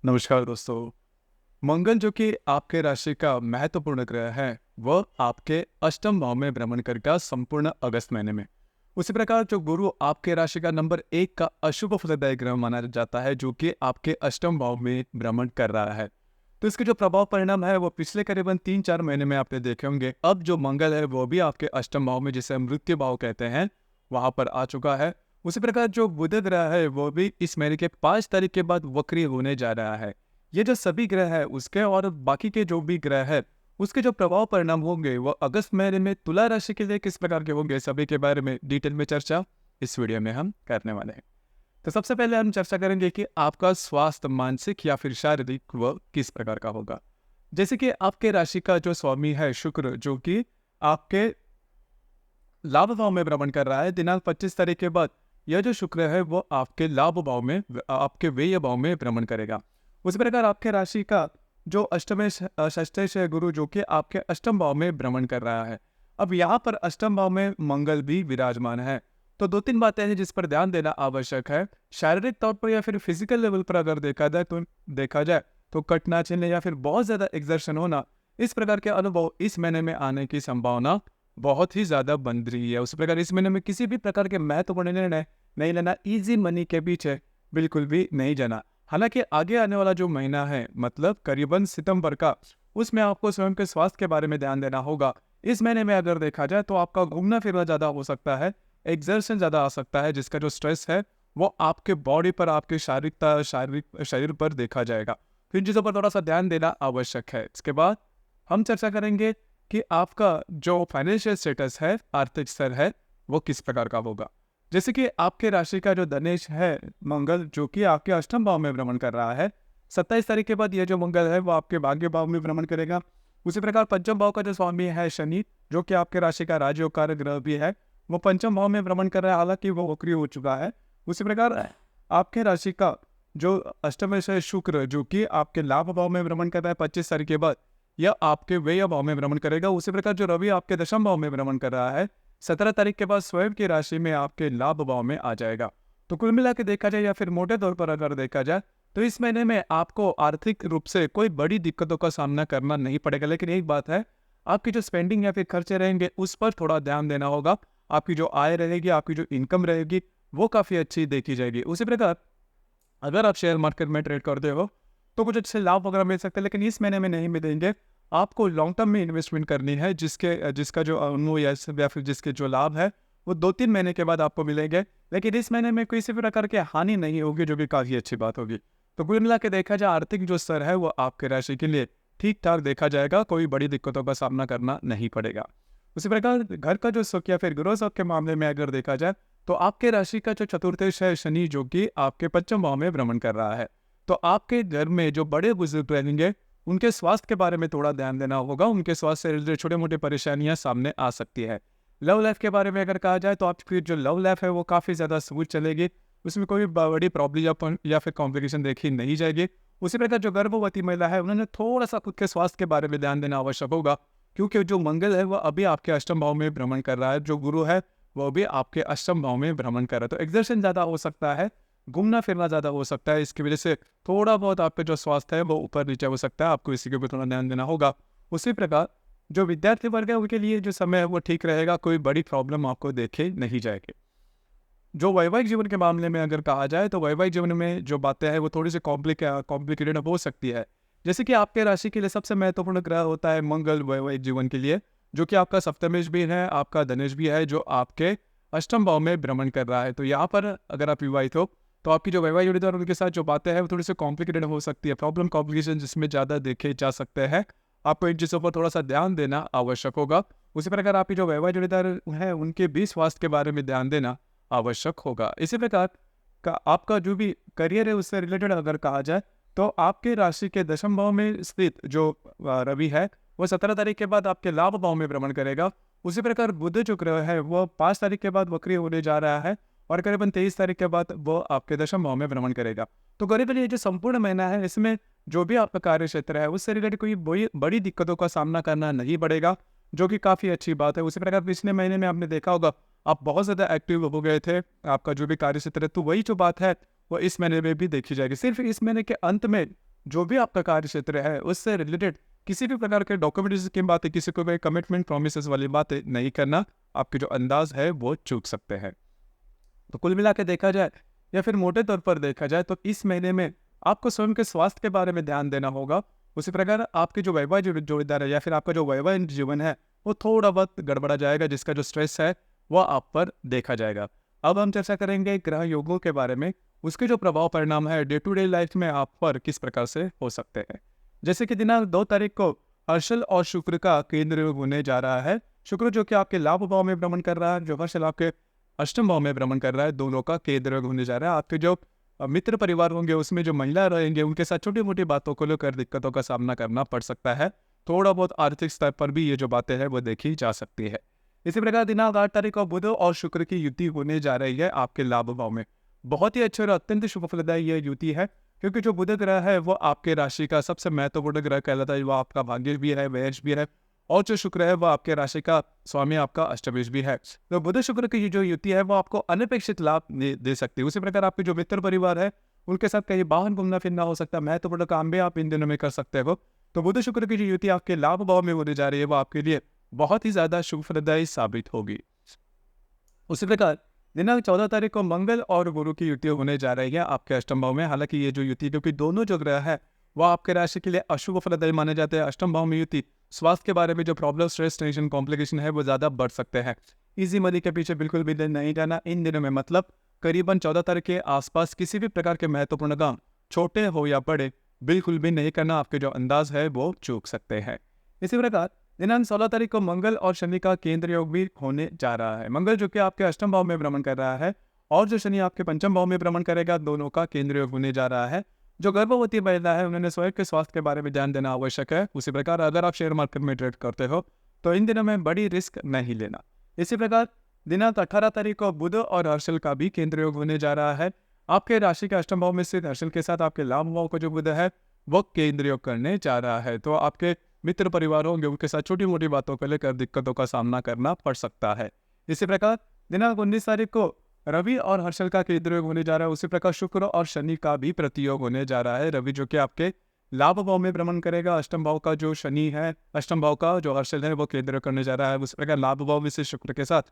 नमस्कार दोस्तों। मंगल जो कि आपके राशि का महत्वपूर्ण ग्रह है, वह आपके अष्टम भाव में भ्रमण करेगा संपूर्ण अगस्त महीने में। उसी प्रकार जो गुरु आपके राशि का नंबर 1 का अशुभ फलदायी ग्रह माना जाता है, जो कि आपके अष्टम भाव में भ्रमण कर रहा है। तो इसके जो प्रभाव परिणाम है वो पिछले करीबन 3-4 महीने में आपने देखे होंगे। अब जो मंगल है वो भी आपके अष्टम भाव में, जिसे हम मृत्यु भाव कहते हैं, वहां पर आ चुका है। उसी प्रकार जो बुध ग्रह है वो भी इस महीने के 5 तारीख के बाद वक्री होने जा रहा है। ये जो सभी ग्रह है उसके और बाकी के जो भी ग्रह है उसके जो प्रभाव परिणाम होंगे वो अगस्त महीने में तुला राशि के लिए किस प्रकार के होंगे, सभी के बारे में डिटेल में चर्चा इस वीडियो में हम करने वाले हैं। तो सबसे पहले हम चर्चा करेंगे कि आपका स्वास्थ्य मानसिक या फिर शारीरिक व किस प्रकार का होगा। जैसे कि आपके राशि का जो स्वामी है शुक्र, जो कि आपके लाभ भाव में भ्रमण कर रहा है। दिनांक 25 तारीख के बाद यह जो शुक्र है वो आपके लाभ भाव में, आपके व्यय भाव में भ्रमण करेगा। उसी प्रकार आपके राशि का जो षष्ठेश है गुरु, जो कि आपके अष्टम भाव में भ्रमण कर रहा है। अब यहाँ पर अष्टम भाव में मंगल भी विराजमान है। तो 2-3 बातें हैं जिस पर ध्यान देना आवश्यक है। शारीरिक तौर पर या फिर फिजिकल लेवल पर अगर देखा जाए तो कटना चिन्ह या फिर बहुत ज्यादा एक्सर्शन होना, इस प्रकार के अनुभव इस महीने में आने की संभावना बहुत ही ज्यादा बन रही है। उस प्रकार इस महीने में किसी भी प्रकार के महत्वपूर्ण निर्णय नहीं लेना, इजी मनी के पीछे बिल्कुल भी नहीं जाना। हालांकि आगे आने वाला जो महीना है, मतलब करीबन सितंबर का, उसमें आपको स्वयं के स्वास्थ्य के बारे में ध्यान देना होगा। इस महीने में अगर देखा जाए तो आपका घूमना फिरना ज्यादा हो सकता है, एक्सर्शन ज्यादा आ सकता है, जिसका जो स्ट्रेस है वो आपके बॉडी पर, आपके शारीरिक शरीर पर देखा जाएगा। तो इन चीजों पर थोड़ा सा ध्यान देना आवश्यक है। इसके बाद हम चर्चा करेंगे कि आपका जो फाइनेंशियल स्टेटस है, आर्थिक स्तर है, वो किस प्रकार का होगा। जैसे कि आपके राशि का जो धनेश है मंगल, जो कि आपके अष्टम भाव में भ्रमण कर रहा है। 27 तारीख के बाद यह जो मंगल है वो आपके भाग्य भाव में भ्रमण करेगा। उसी प्रकार पंचम भाव का जो स्वामी है शनि, जो कि आपके राशि का राजयोग कारक ग्रह भी है, वो पंचम भाव में भ्रमण कर रहा है, हालांकि वो वक्री हो चुका है। उसी प्रकार आपके राशि का जो अष्टमेश है शुक्र, जो कि आपके लाभ भाव में भ्रमण कर रहा है 25 तारीख के बाद, यह आपके व्यय भाव में भ्रमण करेगा। उसी प्रकार जो रवि आपके दशम भाव में भ्रमण कर रहा है, 17 तारीख के बाद स्वयं की राशि में आपके लाभ भाव में आ जाएगा। तो कुल मिला के देखा जाए या फिर मोटे तौर पर अगर देखा जाए तो इस महीने में आपको आर्थिक रूप से कोई बड़ी दिक्कतों का सामना करना नहीं पड़ेगा। लेकिन एक बात है, आपकी जो स्पेंडिंग या फिर खर्चे रहेंगे उस पर थोड़ा ध्यान देना होगा। आपकी जो आय रहेगी, आपकी जो इनकम रहेगी, वो काफी अच्छी देखी जाएगी। उसी प्रकार अगर आप शेयर मार्केट में ट्रेड करते हो तो कुछ अच्छे लाभ वगैरह मिल सकते हैं, लेकिन इस महीने में नहीं मिलेंगे। आपको लॉन्ग टर्म में इन्वेस्टमेंट करनी है, जिसका जो अनुभव या फिर जिसके जो लाभ है वो 2-3 महीने के बाद आपको मिलेंगे। लेकिन इस महीने में किसी भी प्रकार की हानि नहीं होगी, जो कि काफी अच्छी बात होगी। तो कुल मिला के देखा जाए आर्थिक जो स्तर है वो आपके राशि के लिए ठीक ठाक देखा जाएगा, कोई बड़ी दिक्कतों का सामना करना नहीं पड़ेगा। उसी प्रकार घर का जो सुख या फिर गृह सुख के मामले में अगर देखा जाए तो आपके राशि का जो चतुर्थेश है शनि, जो कि आपके पंचम भाव में भ्रमण कर रहा है, तो आपके घर में जो बड़े बुजुर्ग रहेंगे उनके स्वास्थ्य के बारे में थोड़ा ध्यान देना होगा। उनके स्वास्थ्य से रिलेटेड छोटे मोटे परेशानियां सामने आ सकती है। लव लाइफ के बारे में अगर कहा जाए तो आपकी जो लव लाइफ है वो काफी ज्यादा स्मूथ चलेगी, उसमें कोई बड़ी प्रॉब्लम या फिर कॉम्प्लिकेशन देखी नहीं जाएगी। उसी प्रकार जो गर्भवती महिला है उन्होंने थोड़ा सा खुद के स्वास्थ्य के बारे में ध्यान देना आवश्यक होगा, क्योंकि जो मंगल है वो अभी आपके अष्टम भाव में भ्रमण कर रहा है, जो गुरु है वो भी आपके अष्टम भाव में भ्रमण कर रहा है। तो एक्सर्शन ज्यादा हो सकता है, घूमना फिरना ज्यादा हो सकता है, इसकी वजह से थोड़ा बहुत आपका जो स्वास्थ्य है वो ऊपर नीचे हो सकता है। आपको इसी के ऊपर थोड़ा ध्यान देना होगा। उसी प्रकार जो विद्यार्थी वर्ग है उनके लिए जो समय है वो ठीक रहेगा, कोई बड़ी प्रॉब्लम आपको देखे नहीं जाएगी। जो वैवाहिक जीवन के मामले में अगर कहा जाए तो वैवाहिक जीवन में जो बातें हैं वो थोड़ी सी कॉम्प्लिकेटेड हो सकती है। जैसे कि आपके राशि के लिए सबसे महत्वपूर्ण ग्रह होता है मंगल वैवाहिक जीवन के लिए, जो कि आपका सप्तमेश भी है, आपका धनेश भी है, जो आपके अष्टम भाव में भ्रमण कर रहा है। तो यहाँ पर अगर आप विवाहित हो तो आपकी जो वैवाहिक जोड़ी और उनके साथ जो बातें हैं वो थोड़ी सी कॉम्प्लिकेटेड हो सकती है, प्रॉब्लम कॉम्प्लिकेशन जिसमें ज़्यादा देखे जा सकते हैं। आपको इन चीज़ों पर थोड़ा सा ध्यान देना आवश्यक होगा। उसी प्रकार आपकी जो वैवाहिक जोड़ीदार है उनके भी स्वास्थ्य के बारे में ध्यान देना आवश्यक होगा। इसी प्रकार का आपका जो भी करियर है उससे रिलेटेड अगर कहा जाए तो आपके राशि के दशम भाव में स्थित जो रवि है वो 17 तारीख के बाद आपके लाभ भाव में भ्रमण करेगा। उसी प्रकार बुध जो ग्रह है वो 5 तारीख के बाद वक्री होने जा रहा है और करीबन 23 तारीख के बाद वो आपके दशम भाव में भ्रमण करेगा। तो करीबन ये जो संपूर्ण महीना है इसमें जो भी आपका कार्य क्षेत्र है उससे रिलेटेड कोई बड़ी दिक्कतों का सामना करना नहीं पड़ेगा, जो कि काफी अच्छी बात है। उसी प्रकार पिछले महीने में आपने देखा होगा आप बहुत ज्यादा एक्टिव हो गए थे, आपका जो भी कार्य क्षेत्र है, तो वही जो बात है वो इस महीने में भी देखी जाएगी। सिर्फ इस महीने के अंत में जो भी आपका कार्य क्षेत्र है उससे रिलेटेड किसी भी प्रकार के डॉक्यूमेंटेशन की बातें, किसी को भी कमिटमेंट प्रोमिस वाली बातें नहीं करना, आपके जो अंदाज है वो चूक सकते हैं। तो कुल मिला के देखा जाए या फिर मोटे तौर पर देखा जाए तो इस महीने में आपको स्वयं के स्वास्थ्य के बारे में ध्यान देना होगा। उसी प्रकार आपके जो वैवाहिक जोड़ीदार है या फिर आपका जो वैवाहिक जीवन है वो थोड़ा बहुत गड़बड़ा जाएगा, जिसका जो स्ट्रेस है वो आप पर देखा जाएगा। अब हम चर्चा करेंगे ग्रह योगों के बारे में, उसके जो प्रभाव परिणाम है डे टू डे लाइफ में आप पर किस प्रकार से हो सकते हैं। जैसे कि दिनांक 2 तारीख को हर्षल और शुक्र का केंद्र योग होने जा रहा है। शुक्र जो कि आपके लाभ भाव में भ्रमण कर रहा है, जो हर्षल आपके अष्टम भाव में भ्रमण कर रहा है, दोनों का केंद्र योग होने जा रहा है। आपके जो मित्र परिवार होंगे उसमें जो महिला रहेंगे उनके साथ छोटी मोटी बातों को लेकर दिक्कतों का सामना करना पड़ सकता है। थोड़ा बहुत आर्थिक स्तर पर भी ये जो बातें हैं वो देखी जा सकती है। इसी प्रकार दिनांक 8 तारीख को बुध और शुक्र की युति होने जा रही है आपके लाभ भाव में। बहुत ही अच्छी और अत्यंत शुभ फलदायी यह युति है, क्योंकि जो बुध ग्रह है वो आपके राशि का सबसे महत्वपूर्ण ग्रह कहलाता है। वो आपका भाग्य भी है, व्यय भी है, और जो शुक्र है वो आपके राशि का स्वामी, आपका अष्टमेश भी है। तो बुध शुक्र की जो युति है वो आपको अनपेक्षित लाभ दे सकती है। उसी प्रकार आपके जो मित्र परिवार है उनके साथ कहीं बाहर घूमना फिरना हो सकता है, महत्वपूर्ण काम भी आप इन दिनों में कर सकते हो। तो बुध शुक्र की जो युति आपके लाभ भाव में होने जा रही है वो आपके लिए बहुत ही ज्यादा शुभ फलदायी साबित होगी। उसी प्रकार दिनांक 14 तारीख को मंगल और गुरु की युति होने जा रही है आपके अष्टम भाव में। हालांकि ये जो युति, क्योंकि दोनों जो ग्रह है वो आपके राशि के लिए अशुभ फलदायी माने जाते हैं। अष्टम भाव में युति स्वास्थ्य के बारे में जो प्रॉब्लम, स्ट्रेस, टेंशन, कॉम्प्लिकेशन है वो ज्यादा बढ़ सकते हैं। इजी मनी के पीछे बिल्कुल भी नहीं जाना इन दिनों में। मतलब करीबन 14 तारीख के आसपास किसी भी प्रकार के महत्वपूर्ण काम, छोटे हो या बड़े, बिल्कुल भी नहीं करना। आपके जो अंदाज है वो चूक सकते हैं। इसी प्रकार दिनांक 16 तारीख को मंगल और शनि का केंद्र योग भी होने जा रहा है। मंगल जो कि आपके अष्टम भाव में भ्रमण कर रहा है और जो शनि आपके पंचम भाव में भ्रमण करेगा, दोनों का केंद्र योग होने जा रहा है। जो गर्भवती महिला है उन्होंने स्वयं के स्वास्थ्य के बारे में ध्यान देना आवश्यक है। उसी प्रकार अगर आप शेयर मार्केट में ट्रेड करते हो तो इन दिनों में बड़ी रिस्क नहीं लेना। इसी प्रकार दिनांक 18 तारीख को बुध और हर्षल का भी केंद्र योग होने जा रहा है। आपके राशि के अष्टम भाव में स्थित हर्षल के साथ आपके लाभ भाव का जो बुध है वो केंद्र योग करने जा रहा है। तो आपके मित्र परिवार होंगे उनके साथ छोटी मोटी बातों को लेकर दिक्कतों का सामना करना पड़ सकता है। इसी प्रकार दिनांक 19 तारीख को रवि और हर्षल का केंद्र योग होने जा रहा है। उसी प्रकार शुक्र और शनि का भी प्रतियोग होने जा रहा है। रवि जो कि आपके लाभ भाव में भ्रमण करेगा, अष्टम भाव का जो शनि है, अष्टम भाव का जो हर्षल है वो केंद्र करने जा रहा है। उसी प्रकार लाभ भाव में से शुक्र के साथ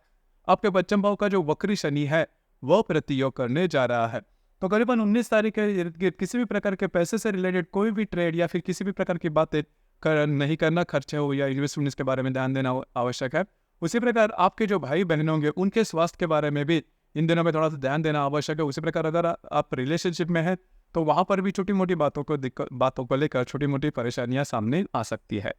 आपके पंचम भाव का जो वक्री शनि है वो प्रतियोग करने जा रहा है। तो करीबन 19 तारीख के इर्द गिर्द किसी भी प्रकार के पैसे से रिलेटेड कोई भी ट्रेड या फिर किसी भी प्रकार की बातें नहीं करना, खर्चे हो या इन्वेस्टमेंट्स के बारे में ध्यान देना आवश्यक है। उसी प्रकार आपके जो भाई बहन होंगे उनके स्वास्थ्य के बारे में भी इन दिनों में थोड़ा सा ध्यान देना आवश्यक है। उसी प्रकार अगर आप रिलेशनशिप में हैं तो वहां पर भी छोटी मोटी बातों को लेकर छोटी मोटी परेशानियां सामने आ सकती है।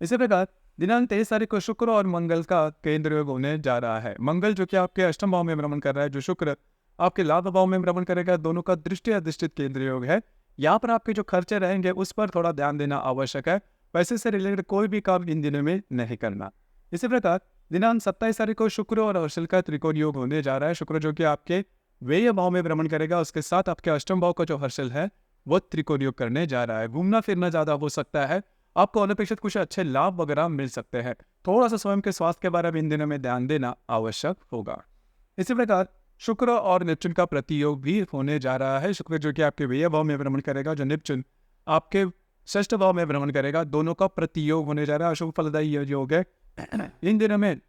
इसी प्रकार दिनांक 23 तारीख को शुक्र और मंगल का केंद्र योग होने जा रहा है। मंगल जो कि आपके अष्टम भाव में भ्रमण कर रहा है, जो शुक्र आपके लाभ भाव में भ्रमण करेगा, दोनों का दृष्टि अधिष्ठित केंद्र योग है। यहाँ पर आपके जो खर्चे रहेंगे उस पर थोड़ा ध्यान देना आवश्यक है। पैसे से रिलेटेड कोई भी काम इन दिनों में नहीं करना। इसी प्रकार दिनांक 27 तारीख को शुक्र और हर्षल का त्रिकोण योग होने जा रहा है। शुक्र जो कि आपके व्यय भाव में भ्रमण करेगा, उसके साथ आपके अष्टम भाव का जो हर्षल है वो त्रिकोण योग करने जा रहा है। घूमना फिरना ज्यादा हो सकता है, आपको अनपेक्षित कुछ अच्छे लाभ वगैरह मिल सकते हैं। थोड़ा सा स्वयं के स्वास्थ्य के बारे में इन दिनों में ध्यान देना आवश्यक होगा। इसी प्रकार शुक्र और नेपच्यून का प्रतियोग भी होने जा रहा है। शुक्र जो कि आपके व्यय भाव में भ्रमण करेगा, जो नेपच्यून आपके षष्ठ भाव में भ्रमण करेगा, दोनों का प्रतियोग होने जा रहा है। अशुभ फलदायी यह योग है। इन दिनों में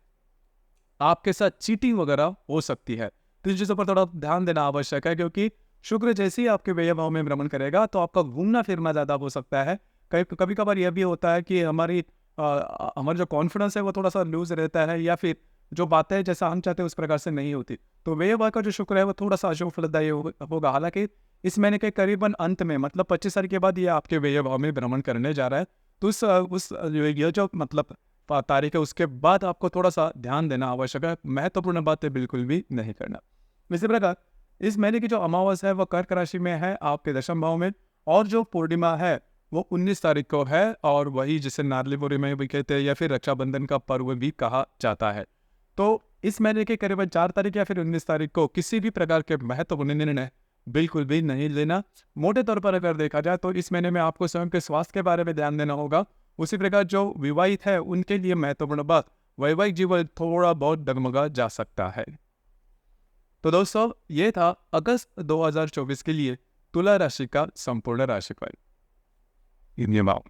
आपके साथ चीटिंग वगैरह हो सकती है, तो इन चीजों पर थोड़ा ध्यान देना आवश्यक है, क्योंकि शुक्र जैसे ही आपके व्यय भाव में भ्रमण करेगा तो आपका घूमना फिरना ज्यादा हो सकता है। कभी कभार यह भी होता है कि हमारा जो कॉन्फिडेंस है वो थोड़ा सा लूज रहता है, या फिर जो बातें जैसा हम चाहते हैं उस प्रकार से नहीं होती। तो व्यय भाव का जो शुक्र है वो थोड़ा सा अशुभ फलदायी होगा। हालांकि इस महीने के करीबन अंत में, मतलब 25 तारीख के बाद ये आपके व्यय भाव में भ्रमण करने जा रहा है। तो ये जो मतलब तारीख है उसके बाद आपको थोड़ा सा ध्यान देना आवश्यक है। महत्वपूर्ण बातें बिल्कुल भी नहीं करना। इसी प्रकार इस महीने की जो अमावस है वो कर्क राशि में है आपके दशम भाव में, और जो पूर्णिमा है वो 19 तारीख को है, और वही जिसे नारली पूर्णिमा भी कहते हैं या फिर रक्षाबंधन का पर्व भी कहा जाता है। तो इस महीने के करीबन 4 तारीख या फिर 19 तारीख को किसी भी प्रकार के महत्वपूर्ण निर्णय बिल्कुल भी नहीं लेना। मोटे तौर पर अगर देखा जाए तो इस महीने में आपको स्वयं के स्वास्थ्य के बारे में ध्यान देना होगा। उसी प्रकार जो विवाहित है उनके लिए महत्वपूर्ण बात, वैवाहिक जीवन थोड़ा बहुत डगमगा जा सकता है। तो दोस्तों ये था अगस्त 2024 के लिए तुला राशि का संपूर्ण राशिफल। in the amount.